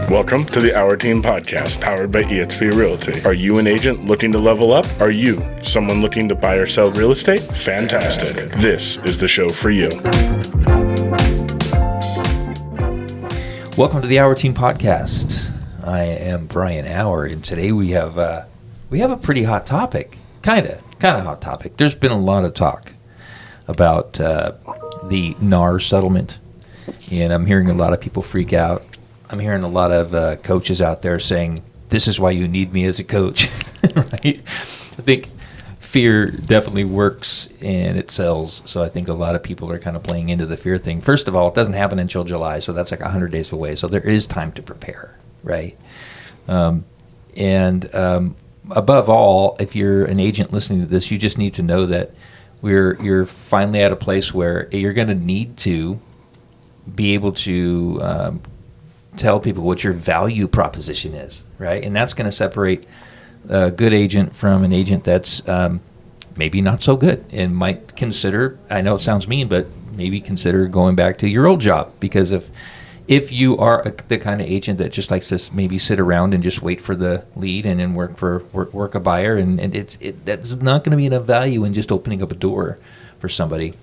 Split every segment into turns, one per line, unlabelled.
Welcome to the Our Team Podcast, powered by eXp Realty. Are you an agent looking to level up? Are you someone looking to buy or sell real estate? Fantastic. This is the show for you.
Welcome to the Our Team Podcast. I am Brian Auer, and today we have a pretty hot topic. Kind of hot topic. There's been a lot of talk about the NAR settlement, and I'm hearing a lot of people freak out. I'm hearing a lot of coaches out there saying, this is why you need me as a coach, right? I think fear definitely works and it sells, so I think a lot of people are kind of playing into the fear thing. First of all, it doesn't happen until July, so that's like 100 days away, so there is time to prepare, right? Above all, if you're an agent listening to this, you just need to know that you're finally at a place where you're going to need to be able to tell people what your value proposition is, right? And that's going to separate a good agent from an agent that's maybe not so good and might consider, I know it sounds mean, but maybe consider going back to your old job. Because if you are the kind of agent that just likes to maybe sit around and just wait for the lead and then work a buyer, and that's not going to be enough value in just opening up a door for somebody,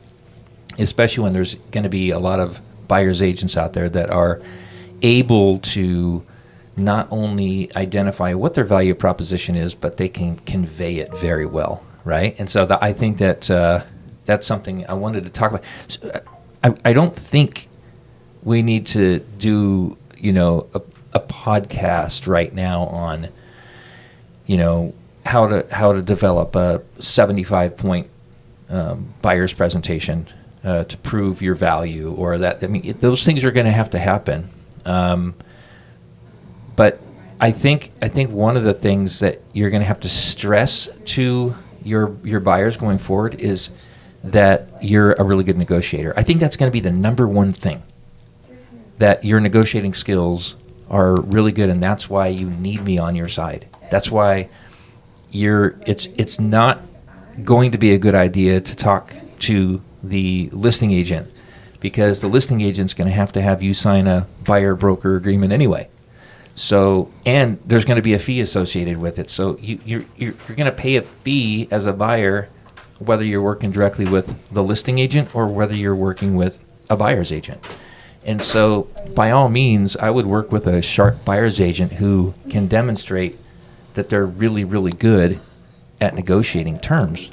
especially when there's going to be a lot of buyer's agents out there that are able to not only identify what their value proposition is, but they can convey it very well, right? And so I think that that's something I wanted to talk about. So, I don't think we need to do, a podcast right now on, how to develop a 75-point buyer's presentation to prove your value, or that. I mean, those things are going to have to happen. But I think one of the things that you're going to have to stress to your buyers going forward is that you're a really good negotiator. I think that's going to be the number one thing, that your negotiating skills are really good, and that's why you need me on your side. That's why it's not going to be a good idea to talk to the listing agent, because the listing agent's going to have you sign a buyer-broker agreement anyway. So, and there's going to be a fee associated with it. So you're going to pay a fee as a buyer, whether you're working directly with the listing agent or whether you're working with a buyer's agent. And so, by all means, I would work with a sharp buyer's agent who can demonstrate that they're really, really good at negotiating terms.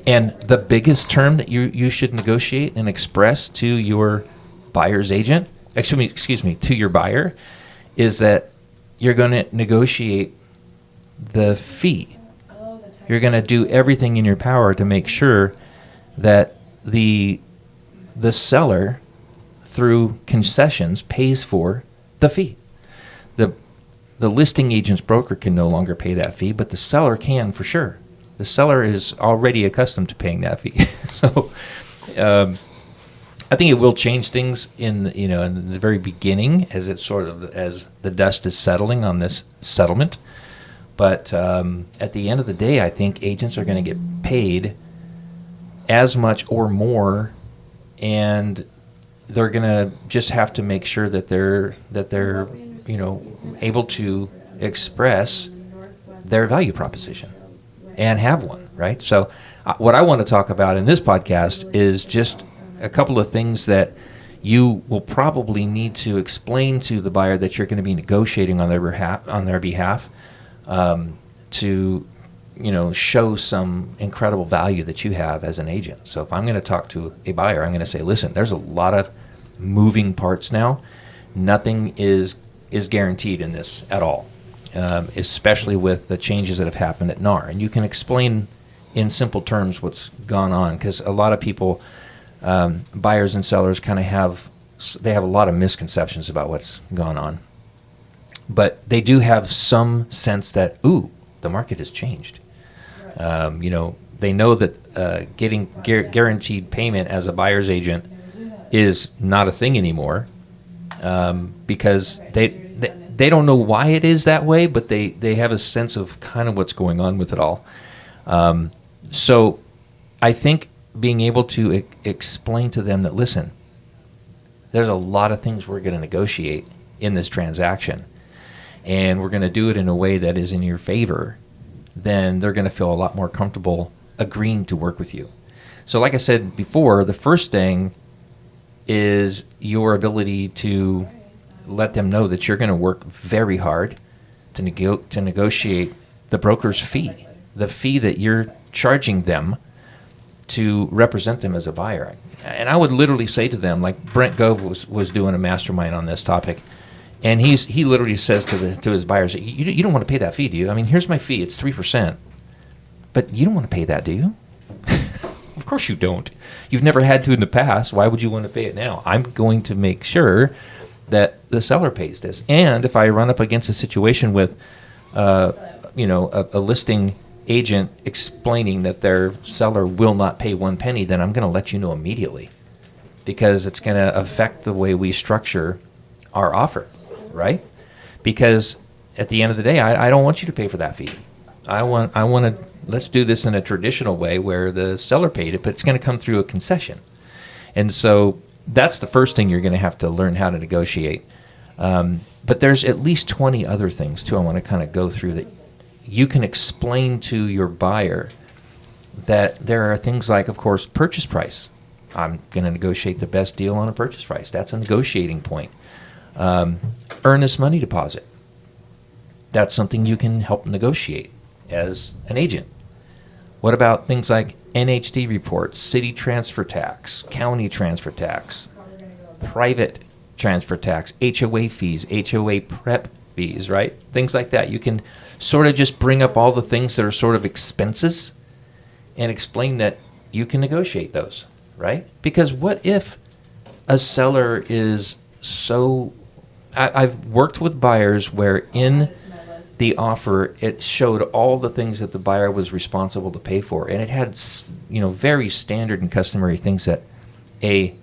And the biggest term that you should negotiate and express to your buyer's agent, to your buyer, is that you're going to negotiate the fee. You're going to do everything in your power to make sure that the seller, through concessions, pays for the fee. The listing agent's broker can no longer pay that fee, but the seller can for sure. The seller is already accustomed to paying that fee. So I think it will change things in the very beginning, as the dust is settling on this settlement. But at the end of the day, I think agents are going to get paid as much or more, and they're going to just have to make sure that they're able to express their value proposition and have one, right? So what I want to talk about in this podcast is just a couple of things that you will probably need to explain to the buyer that you're going to be negotiating on their behalf, to show some incredible value that you have as an agent. So if I'm going to talk to a buyer, I'm going to say, listen, there's a lot of moving parts now. Nothing is guaranteed in this at all, especially with the changes that have happened at NAR. And you can explain in simple terms what's gone on, because a lot of people, buyers and sellers, have a lot of misconceptions about what's gone on. But they do have some sense that, the market has changed. They know that getting guaranteed payment as a buyer's agent is not a thing anymore, because they don't know why it is that way, but they have a sense of kind of what's going on with it all. So I think being able to explain to them that, listen, there's a lot of things we're going to negotiate in this transaction. and we're going to do it in a way that is in your favor, then they're going to feel a lot more comfortable agreeing to work with you. So like I said before, the first thing is your ability to let them know that you're going to work very hard to negotiate the broker's fee, the fee that you're charging them to represent them as a buyer. And I would literally say to them, like Brent Gove was doing a mastermind on this topic, and he literally says to his buyers, you don't want to pay that fee, do you? I mean, here's my fee, it's 3%, but you don't want to pay that, do you? Of course you don't. You've never had to in the past. Why would you want to pay it now? I'm going to make sure that the seller pays this. And if I run up against a situation with, a listing agent explaining that their seller will not pay one penny, then I'm going to let you know immediately, because it's going to affect the way we structure our offer, right? Because at the end of the day, I don't want you to pay for that fee. I want to, let's do this in a traditional way where the seller paid it, but it's going to come through a concession. And so that's the first thing you're going to have to learn how to negotiate. But there's at least 20 other things too I want to kind of go through that you can explain to your buyer. That there are things like, of course, purchase price. I'm going to negotiate the best deal on a purchase price. That's a negotiating point. Earnest money deposit. That's something you can help negotiate as an agent. What about things like NHD reports, city transfer tax, county transfer tax, private transfer tax, HOA fees, HOA prep fees, right? Things like that. You can sort of just bring up all the things that are sort of expenses and explain that you can negotiate those, right? Because what if a seller is so... I've worked with buyers where in the offer it showed all the things that the buyer was responsible to pay for, and it had very standard and customary things that a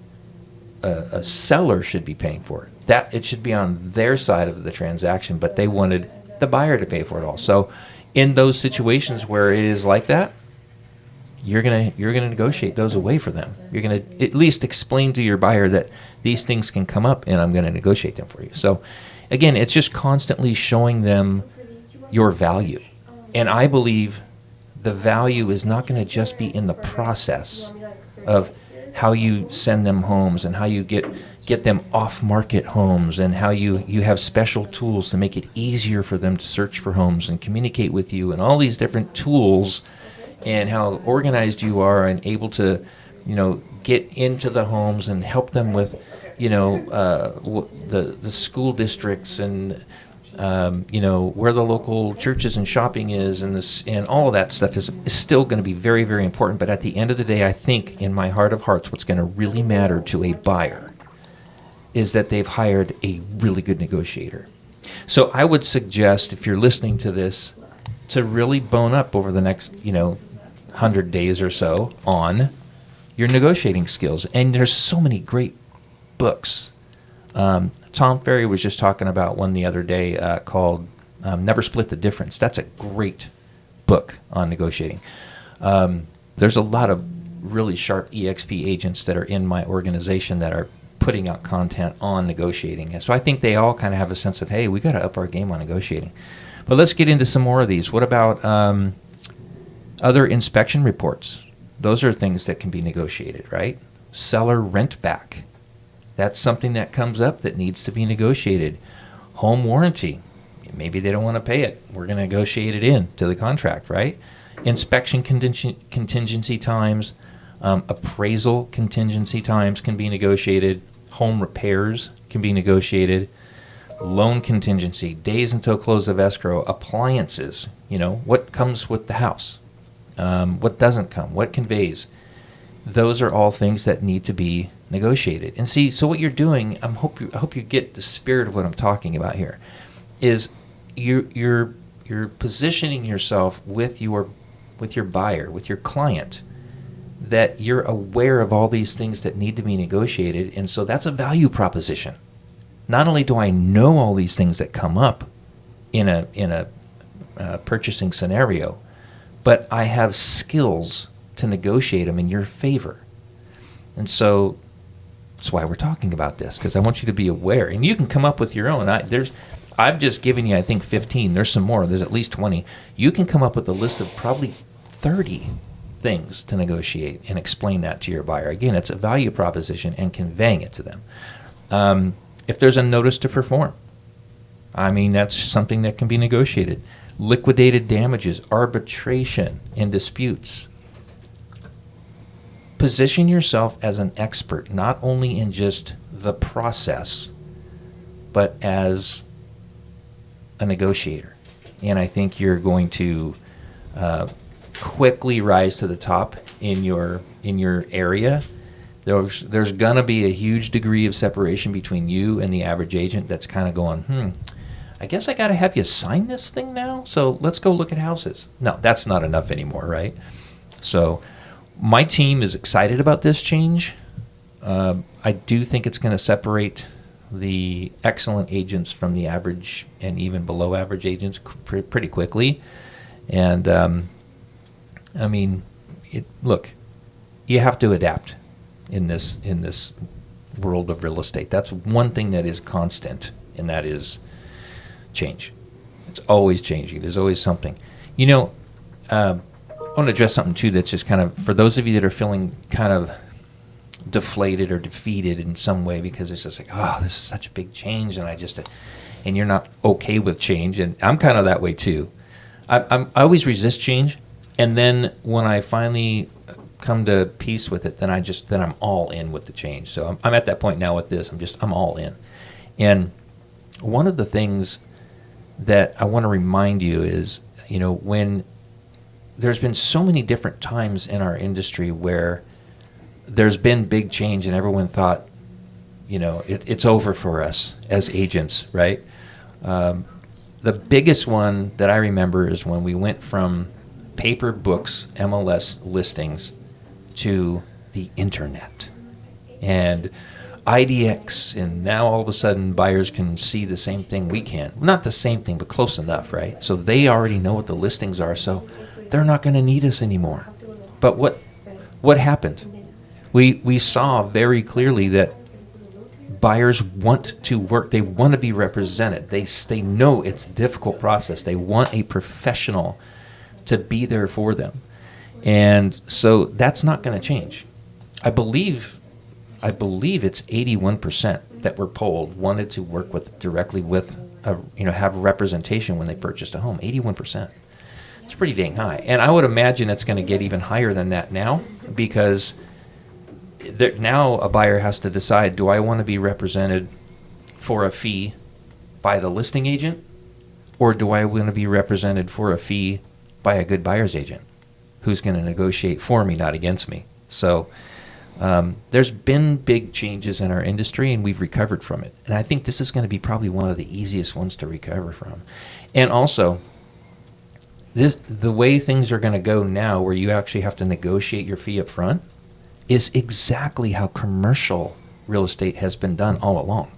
seller should be paying for. That it should be on their side of the transaction, but they wanted the buyer to pay for it all. So in those situations where it is like that, you're gonna negotiate those away for them. You're gonna at least explain to your buyer that these things can come up and I'm gonna negotiate them for you. So again, it's just constantly showing them your value. And I believe the value is not gonna just be in the process of how you send them homes and how you get them off-market homes and how you have special tools to make it easier for them to search for homes and communicate with you and all these different tools, and how organized you are and able to, get into the homes and help them with, the school districts and, where the local churches and shopping is, and all of that stuff is still going to be very, very important. But at the end of the day, I think in my heart of hearts, what's going to really matter to a buyer is that they've hired a really good negotiator. So I would suggest, if you're listening to this, to really bone up over the next, 100 days or so on your negotiating skills. And there's so many great books. Tom Ferry was just talking about one the other day called Never Split the Difference. That's a great book on negotiating. There's a lot of really sharp EXP agents that are in my organization that are putting out content on negotiating. And so I think they all kind of have a sense of, hey, we got to up our game on negotiating. But let's get into some more of these. What about other inspection reports? Those are things that can be negotiated, right? Seller rent back. That's something that comes up that needs to be negotiated. Home warranty. Maybe they don't want to pay it. We're going to negotiate it in to the contract, right? Inspection contingency times. Appraisal contingency times can be negotiated. Home repairs can be negotiated. Loan contingency, days until close of escrow, appliances, what comes with the house, what doesn't come, what conveys. Those are all things that need to be negotiated. And see, so what you're doing, I hope you get the spirit of what I'm talking about here, is you're positioning yourself with your buyer, with your client, that you're aware of all these things that need to be negotiated. And so that's a value proposition. Not only do I know all these things that come up in a purchasing scenario, but I have skills to negotiate them in your favor. And so that's why we're talking about this, because I want you to be aware. And you can come up with your own. I've just given you, I think, 15. There's some more. There's at least 20. You can come up with a list of probably 30 things to negotiate and explain that to your buyer. Again, it's a value proposition and conveying it to them. If there's a notice to perform, I mean, that's something that can be negotiated. Liquidated damages, arbitration in disputes. Position yourself as an expert, not only in just the process, but as a negotiator. And I think you're going to quickly rise to the top in your area. There's going to be a huge degree of separation between you and the average agent that's kind of going, I guess I got to have you sign this thing now, so let's go look at houses. No, that's not enough anymore, right? So my team is excited about this change. I do think it's going to separate the excellent agents from the average and even below average agents pretty quickly. And, I mean, look, you have to adapt in this world of real estate. That's one thing that is constant, and that is change. It's always changing. There's always something. You know, I want to address something too that's just kind of, for those of you that are feeling kind of deflated or defeated in some way because it's just like, oh, this is such a big change, and you're not okay with change, and I'm kind of that way too. I always resist change, and then when I finally come to peace with it, then I'm all in with the change. So I'm at that point now with this. I'm all in. And one of the things that I want to remind you is, you know, when there's been so many different times in our industry where there's been big change and everyone thought, you know, it's over for us as agents, right? The biggest one that I remember is when we went from paper books, MLS listings, to the internet and IDX, and now all of a sudden buyers can see the same thing we can. Not the same thing, but close enough, right? So they already know what the listings are, so they're not going to need us anymore. But what happened? We saw very clearly that buyers want to work. They want to be represented. They know it's a difficult process. They want a professional to be there for them. And so that's not going to change. I believe it's 81% that were polled wanted to work directly with have representation when they purchased a home. 81%. It's pretty dang high. And I would imagine it's going to get even higher than that now, because now a buyer has to decide, do I want to be represented for a fee by the listing agent, or do I want to be represented for a fee by a good buyer's agent who's going to negotiate for me, not against me? So there's been big changes in our industry, and we've recovered from it. And I think this is going to be probably one of the easiest ones to recover from. And also, the way things are going to go now, where you actually have to negotiate your fee up front, is exactly how commercial real estate has been done all along.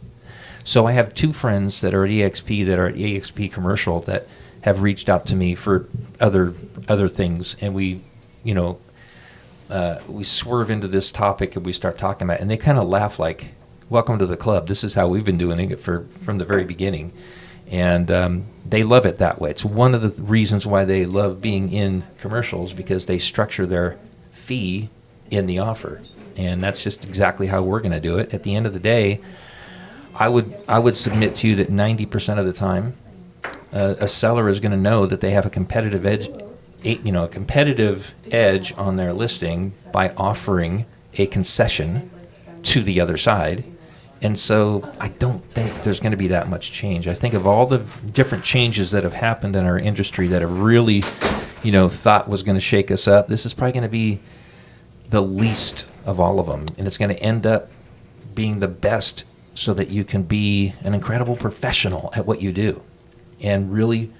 So I have two friends that are at EXP Commercial that have reached out to me for other things, and we swerve into this topic and we start talking about it, and they kind of laugh like, welcome to the club. This is how we've been doing it from the very beginning. And they love it that way. It's one of the reasons why they love being in commercials, because they structure their fee in the offer. And that's just exactly how we're going to do it. At the end of the day, I would submit to you that 90% of the time, a seller is going to know that they have a competitive edge on their listing by offering a concession to the other side. And so I don't think there's going to be that much change. I think of all the different changes that have happened in our industry that have really, thought was going to shake us up, this is probably going to be the least of all of them. And it's going to end up being the best, so that you can be an incredible professional at what you do and really,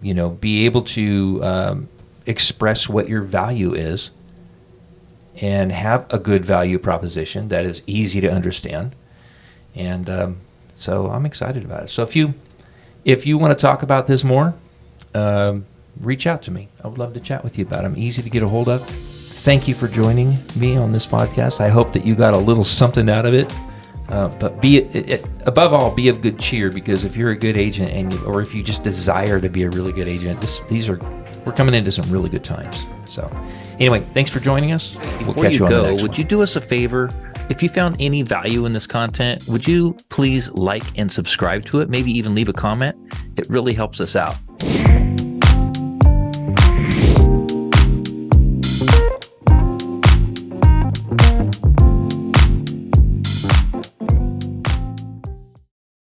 be able to express what your value is and have a good value proposition that is easy to understand. And so I'm excited about it. So if you want to talk about this more, reach out to me. I would love to chat with you about it. I'm easy to get a hold of. Thank you for joining me on this podcast. I hope that you got a little something out of it. But above all, be of good cheer, because if you're a good agent or if you just desire to be a really good agent, we're coming into some really good times. So anyway, thanks for joining us.
Before you go, would you do us a favor? If you found any value in this content, would you please like and subscribe to it? Maybe even leave a comment. It really helps us out.